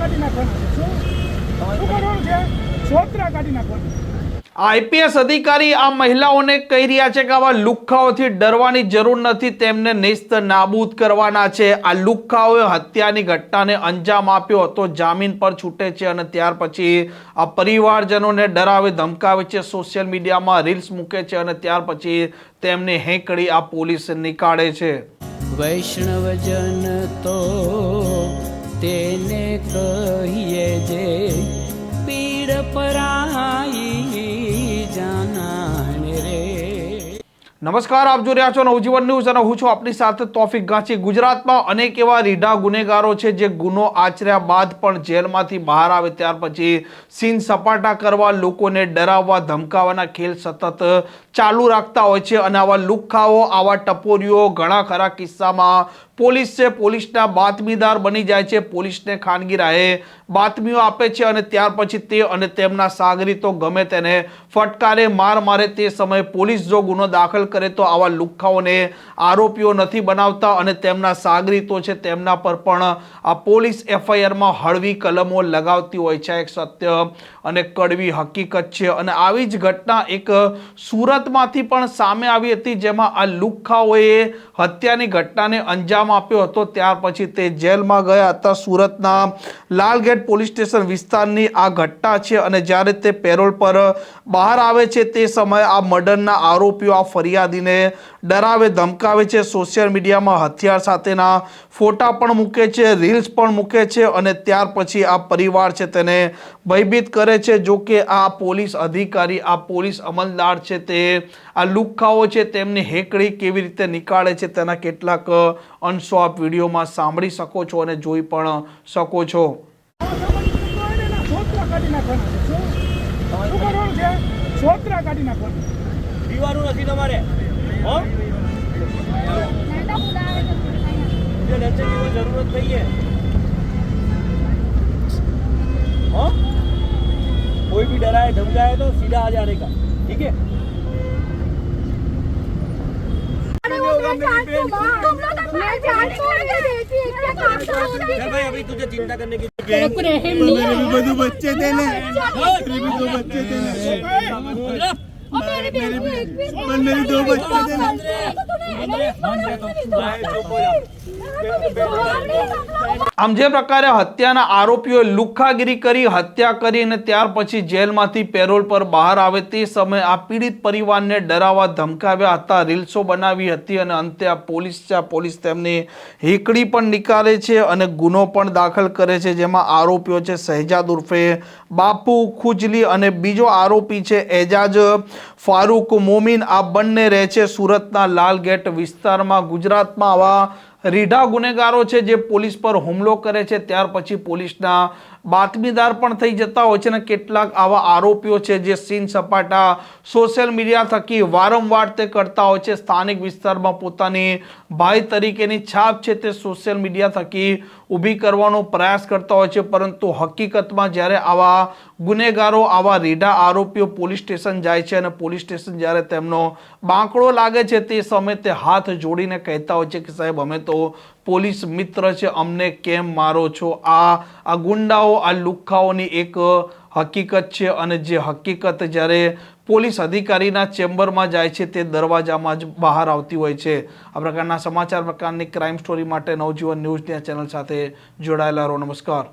કાઢી નાખવાના છે. શું કરવાનું છે? સોત્રા કાઢી નાખવાના. આઈપીએસ અધિકારી આ મહિલાઓને કહી રહ્યા છે કે આવા લુખ્ખાઓથી ડરવાની જરૂર નથી, તેમને નેસ્ત નાબૂદ કરવાના છે. આ લુખ્ખાઓએ હત્યાની ઘટનાને અંજામ આપ્યો હતો, જામીન પર છૂટે છે અને ત્યાર પછી આ પરિવારજનોને ડરાવે ધમકાવે છે, સોશિયલ મીડિયામાં રીલ્સ મૂકે છે અને ત્યાર પછી તેમને હેંકડી આ પોલીસ નીકાળે છે. વૈષ્ણવજન તો તેને કહીએ જે પીડ પરાઈ જાનાને રે. નમસ્કાર, આપ જોઈ રહ્યા છો નવજીવન ન્યૂઝ અને હું છું આપની સાથે તોફિક ગાંચી. ગુજરાતમાં અનેક એવા રીઢા ગુનેગારો છે જે ગુનો આચર્યા બાદ પણ જેલમાંથી બહાર આવે ત્યાર પછી સીન સપાટા કરવા, લોકોને ડરાવવા ધમકાવવાના ખેલ સતત ચાલુ રાખતા હોય છે અને આવા લુખ્ખાઓ, આવા ટપોરીઓ ઘણા ખરા કિસ્સામાં પોલીસ છે, પોલીસના બાતમીદાર બની જાય છે, પોલીસને ખાનગી રાહે બાતમીઓ આપે છે અને ત્યાર પછી તે અને તેમના સાગરીતો ગમે તેને ફટકારે, માર મારે. તે સમયે પોલીસ જો ગુનો દાખલ કરે તો આવા લુખ્ખાઓને આરોપીઓ નથી બનાવતા અને તેમના સાગરીતો છે તેમના પર પણ આ પોલીસ એફઆઈઆરમાં હળવી કલમો લગાવતી હોય છે. એક સત્ય અને કડવી હકીકત છે અને આવી જ ઘટના એક સુરતમાંથી પણ સામે આવી હતી, જેમાં આ લુખ્ખાઓએ હત્યાની ઘટનાને અંજામ આપ્યો હતો. ત્યાર પછી તે જેલમાં ગયા હતા. સુરતના લાલગેટ પોલીસ સ્ટેશન વિસ્તારની આ ઘટના છે અને જ્યારે તે પેરોલ પર બહાર આવે છે તે સમયે આ મર્ડરના આરોપીઓ આ ફરિયાદીને ડરાવે ધમકાવે છે, સોશિયલ મીડિયામાં હથિયાર સાથેના ફોટા પણ મૂકે છે, રીલ્સ પણ મૂકે છે અને ત્યાર પછી આ પરિવાર છે તેને ભયભીત કરે છે. જો કે આ પોલીસ અધિકારી, આ પોલીસ અમલદાર છે તે આ લુખ્ખાઓ છે તેમની હેકડી કેવી રીતે નીકાળે છે તેના કેટલાક અંશો આપ વિડીયોમાં સાંભળી શકો છો અને જોઈ પણ શકો છો. સોત્રા કાઢી નાખવાના છે. શું કરવાનું છે? સોત્રા કાઢી નાખવાના. પીવાનું નથી તમારે. હો मुझे लंचन की कोई जरूरत नहीं है. हो कोई भी डराए धमकाए तो सीधा आ जाने का, ठीक है? भाई अभी तुझे चिंता करने की બધું બચ્ચે દે ને તો બચ્ચે દે ને मेरी दो बच्चे थे ना. આમ જે પ્રકારે હત્યાના આરોપીઓએ લુખ્ખાગીરી કરી, હત્યા કરી અને ત્યાર પછી જેલમાંથી પેરોલ પર બહાર આવે તે સમયે આ પીડિત પરિવારને ડરાવવા ધમકાવ્યા હતા, રીલ્સો બનાવી હતી અને અંતે આ પોલીસ તેમની હેકડી પણ નીકાળે છે અને ગુનો પણ દાખલ કરે છે, જેમાં આરોપીઓ છે શહેજાદ ઉર્ફે બાપુ ખુજલી અને બીજો આરોપી છે એજાજ ફારૂક મોમીન. આ બંને રહે છે સુરતના લાલગેટ વિસ્તારમાં. ગુજરાતમાં આવા રીઢા ગુનેગારો છે જે પોલીસ પર હુમલો કરે છે ત્યાર પછી પોલીસના બાતમીદાર પણ થઈ જતા હોય છે અને કેટલાક આવા આરોપીઓ છે જે સીન સપાટા સોશિયલ મીડિયા થકી વારંવાર તે કરતા હોય છે. સ્થાનિક વિસ્તારમાં પોતાની ભાઈ તરીકેની છાપ છે તે સોશિયલ મીડિયા થકી ઊભી કરવાનો પ્રયાસ કરતા હોય છે, પરંતુ હકીકતમાં જ્યારે આવા ગુનેગારો, આવા રીઢા આરોપીઓ પોલીસ સ્ટેશન જાય છે અને પોલીસ સ્ટેશન જ્યારે તેમનો બાંકડો લાગે છે તે સમયે તે હાથ જોડીને કહેતા હોય છે કે સાહેબ અમે તો પોલીસ મિત્ર છે, અમને કેમ મારો છો? આ ગુંડાઓ, આ લુખ્ખાઓની એક હકીકત છે અને જે હકીકત જ્યારે પોલીસ અધિકારીના ચેમ્બરમાં જાય છે તે દરવાજામાં જ બહાર આવતી હોય છે. આ પ્રકારના સમાચાર, પ્રકારની ક્રાઇમ સ્ટોરી માટે નવજીવન ન્યૂઝની ચેનલ સાથે જોડાયેલા રહો. નમસ્કાર.